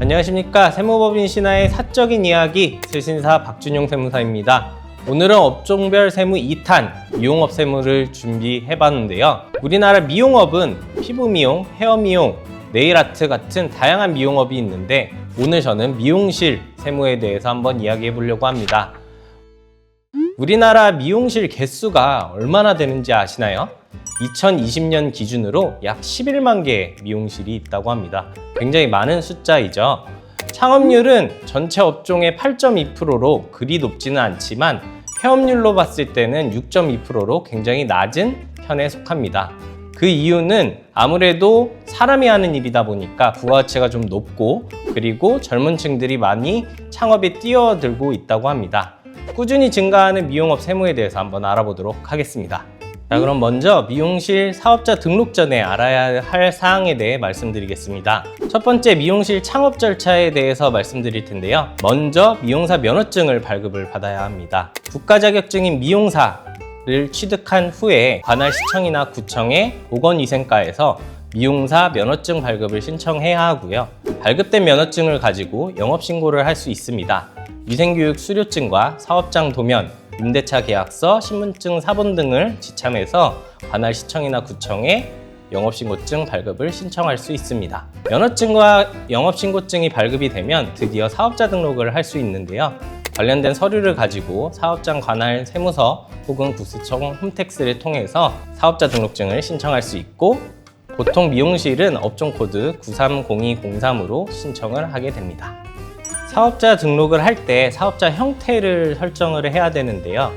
안녕하십니까. 세무법인 신화의 사적인 이야기 세신사 박준용 세무사입니다. 오늘은 업종별 세무 2탄 미용업 세무를 준비해봤는데요. 우리나라 미용업은 피부 미용, 헤어 미용, 네일 아트 같은 다양한 미용업이 있는데 오늘 저는 미용실 세무에 대해서 한번 이야기해 보려고 합니다. 우리나라 미용실 개수가 얼마나 되는지 아시나요? 2020년 기준으로 약 11만 개의 미용실이 있다고 합니다. 굉장히 많은 숫자이죠. 창업률은 전체 업종의 8.2%로 그리 높지는 않지만 폐업률로 봤을 때는 6.2%로 굉장히 낮은 편에 속합니다. 그 이유는 아무래도 사람이 하는 일이다 보니까 부가가치가 좀 높고 그리고 젊은 층들이 많이 창업에 뛰어들고 있다고 합니다. 꾸준히 증가하는 미용업 세무에 대해서 한번 알아보도록 하겠습니다. 자, 그럼 먼저 미용실 사업자 등록 전에 알아야 할 사항에 대해 말씀드리겠습니다. 첫 번째, 미용실 창업 절차에 대해서 말씀드릴 텐데요. 먼저 미용사 면허증을 발급을 받아야 합니다. 국가 자격증인 미용사를 취득한 후에 관할 시청이나 구청의 보건위생과에서 미용사 면허증 발급을 신청해야 하고요. 발급된 면허증을 가지고 영업신고를 할 수 있습니다. 위생교육 수료증과 사업장 도면, 임대차 계약서, 신분증 사본 등을 지참해서 관할 시청이나 구청에 영업신고증 발급을 신청할 수 있습니다. 면허증과 영업신고증이 발급이 되면 드디어 사업자 등록을 할 수 있는데요. 관련된 서류를 가지고 사업장 관할 세무서 혹은 구시청 홈택스를 통해서 사업자 등록증을 신청할 수 있고, 보통 미용실은 업종코드 930203으로 신청을 하게 됩니다. 사업자 등록을 할 때 사업자 형태를 설정을 해야 되는데요.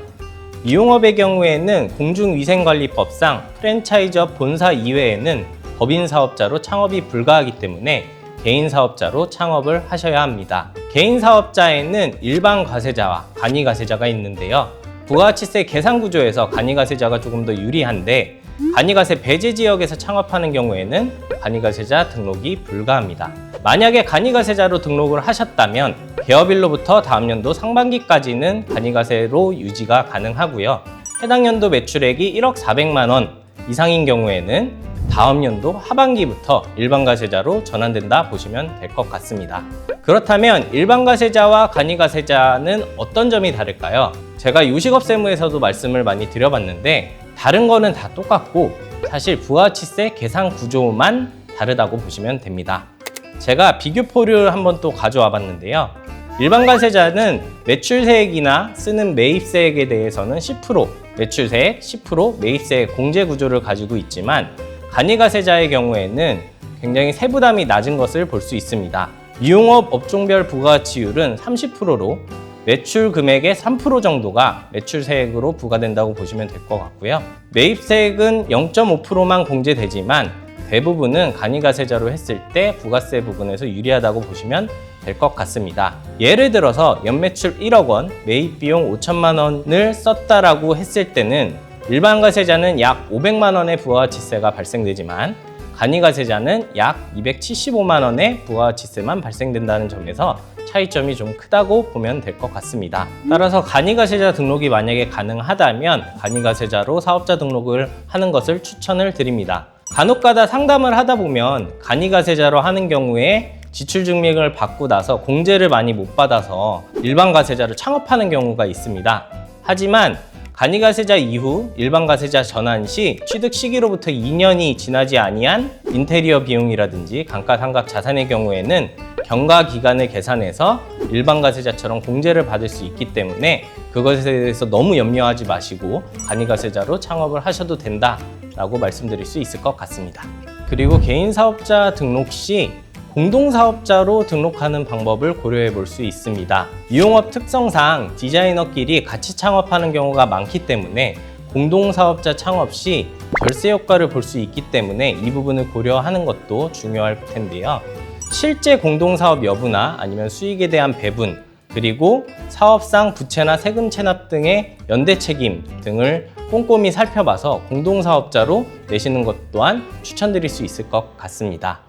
미용업의 경우에는 공중위생관리법상 프랜차이즈업 본사 이외에는 법인 사업자로 창업이 불가하기 때문에 개인 사업자로 창업을 하셔야 합니다. 개인 사업자에는 일반 과세자와 간이 과세자가 있는데요. 부가가치세 계산 구조에서 간이 과세자가 조금 더 유리한데 간이과세 배제 지역에서 창업하는 경우에는 간이과세자 등록이 불가합니다. 만약에 간이과세자로 등록을 하셨다면 개업일로부터 다음 연도 상반기까지는 간이과세로 유지가 가능하고요. 해당 연도 매출액이 1억 400만 원 이상인 경우에는 다음 연도 하반기부터 일반과세자로 전환된다 보시면 될 것 같습니다. 그렇다면 일반과세자와 간이과세자는 어떤 점이 다를까요? 제가 요식업 세무에서도 말씀을 많이 드려봤는데 다른 거는 다 똑같고 사실 부가가치세 계산 구조만 다르다고 보시면 됩니다. 제가 비교표를 한번 또 가져와 봤는데요. 일반 과세자는 매출세액이나 쓰는 매입세액에 대해서는 10%, 매출세액 10%, 매입세액 공제 구조를 가지고 있지만 간이과세자의 경우에는 굉장히 세부담이 낮은 것을 볼 수 있습니다. 미용업 업종별 부가가치율은 30%로 매출 금액의 3% 정도가 매출세액으로 부과된다고 보시면 될 것 같고요. 매입세액은 0.5%만 공제되지만 대부분은 간이과세자로 했을 때 부가세 부분에서 유리하다고 보시면 될 것 같습니다. 예를 들어서 연매출 1억 원, 매입비용 5천만 원을 썼다라고 했을 때는 일반 과세자는 약 500만 원의 부가가치세가 발생되지만 간이과세자는 약 275만 원의 부가가치세만 발생된다는 점에서 차이점이 좀 크다고 보면 될 것 같습니다. 따라서 간이과세자 등록이 만약에 가능하다면 간이과세자로 사업자 등록을 하는 것을 추천을 드립니다. 간혹가다 상담을 하다 보면 간이과세자로 하는 경우에 지출증명을 받고 나서 공제를 많이 못 받아서 일반 과세자로 창업하는 경우가 있습니다. 하지만 간이과세자 이후 일반과세자 전환 시 취득 시기로부터 2년이 지나지 아니한 인테리어 비용이라든지 감가상각 자산의 경우에는 경과 기간을 계산해서 일반과세자처럼 공제를 받을 수 있기 때문에 그것에 대해서 너무 염려하지 마시고 간이과세자로 창업을 하셔도 된다라고 말씀드릴 수 있을 것 같습니다. 그리고 개인 사업자 등록 시 공동사업자로 등록하는 방법을 고려해 볼 수 있습니다. 미용업 특성상 디자이너끼리 같이 창업하는 경우가 많기 때문에 공동사업자 창업 시 결세 효과를 볼 수 있기 때문에 이 부분을 고려하는 것도 중요할 텐데요. 실제 공동사업 여부나 아니면 수익에 대한 배분, 그리고 사업상 부채나 세금 체납 등의 연대 책임 등을 꼼꼼히 살펴봐서 공동사업자로 내시는 것 또한 추천드릴 수 있을 것 같습니다.